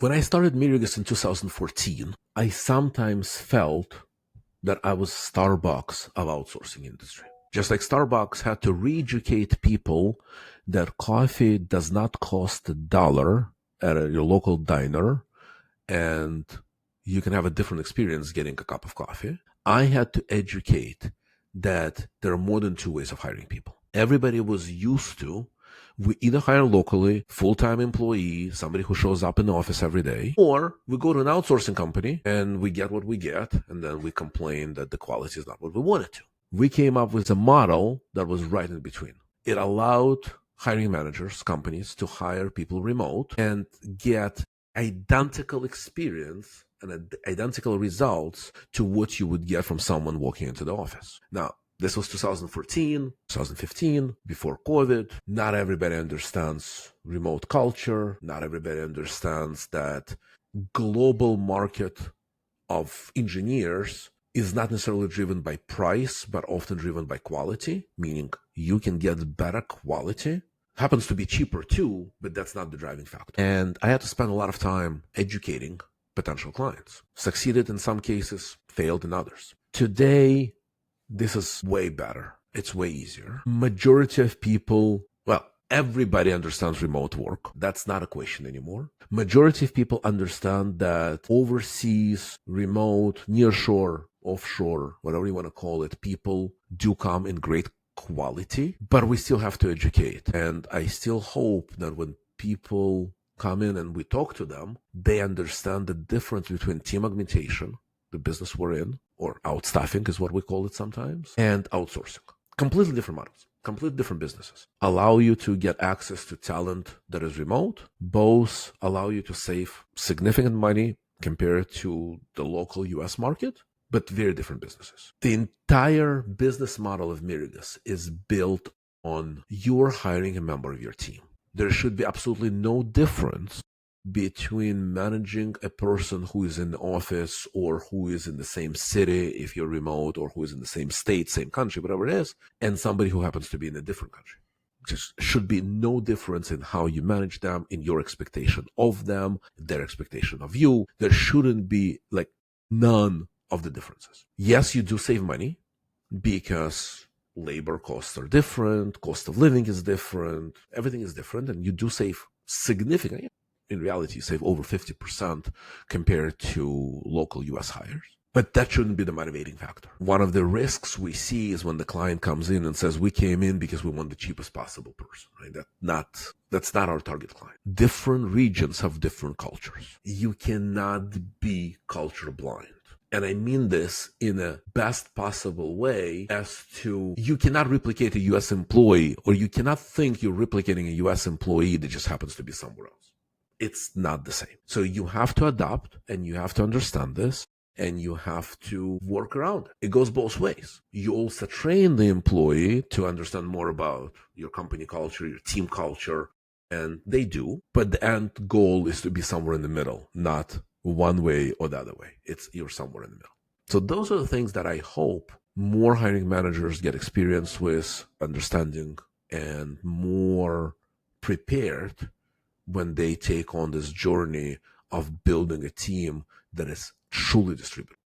When I started Mirigos in 2014, I sometimes felt that I was Starbucks of outsourcing industry. Just like Starbucks had to re-educate people that coffee does not cost $1 at your local diner, and you can have a different experience getting a cup of coffee. I had to educate that there are more than two ways of hiring people. Everybody was used to, we either hire locally, full-time employee, somebody who shows up in the office every day, or we go to an outsourcing company and we get what we get, and then we complain that the quality is not what we want it to. We came up with a model that was right in between. It allowed hiring managers, companies, to hire people remote and get identical experience and identical results to what you would get from someone walking into the office. Now, this was 2014, 2015, before COVID. Not everybody understands remote culture. Not everybody understands that global market of engineers is not necessarily driven by price, but often driven by quality, meaning you can get better quality. Happens to be cheaper too, but that's not the driving factor. And I had to spend a lot of time educating potential clients. Succeeded in some cases, failed in others. Today, this is way better. It's way easier. Majority of people, well, everybody understands remote work. That's not a question anymore. Majority of people understand that overseas, remote, nearshore, offshore, whatever you want to call it, people do come in great quality, but we still have to educate. And I still hope that when people come in and we talk to them, they understand the difference between team augmentation, the business we're in, or outstaffing is what we call it sometimes, and outsourcing. Completely different models, completely different businesses. Allow you to get access to talent that is remote. Both allow you to save significant money compared to the local US market, but very different businesses. The entire business model of Mirigos is built on you're hiring a member of your team. There should be absolutely no difference between managing a person who is in the office or who is in the same city if you're remote, or who is in the same state, same country, whatever it is, and somebody who happens to be in a different country. Just should be no difference in how you manage them, in your expectation of them, their expectation of you. There shouldn't be like none of the differences. Yes, you do save money because labor costs are different, cost of living is different, everything is different, and you do save significantly. In reality, you save over 50% compared to local US hires. But that shouldn't be the motivating factor. One of the risks we see is when the client comes in and says, we came in because we want the cheapest possible person, right? That's not our target client. Different regions have different cultures. You cannot be culture blind. And I mean this in a best possible way, as to you cannot replicate a US employee, or you cannot think you're replicating a US employee that just happens to be somewhere else. It's not the same. So you have to adapt, and you have to understand this, and you have to work around it. It goes both ways. You also train the employee to understand more about your company culture, your team culture, and they do. But the end goal is to be somewhere in the middle, not one way or the other way. You're somewhere in the middle. So those are the things that I hope more hiring managers get experience with, understanding, and more prepared when they take on this journey of building a team that is truly distributed.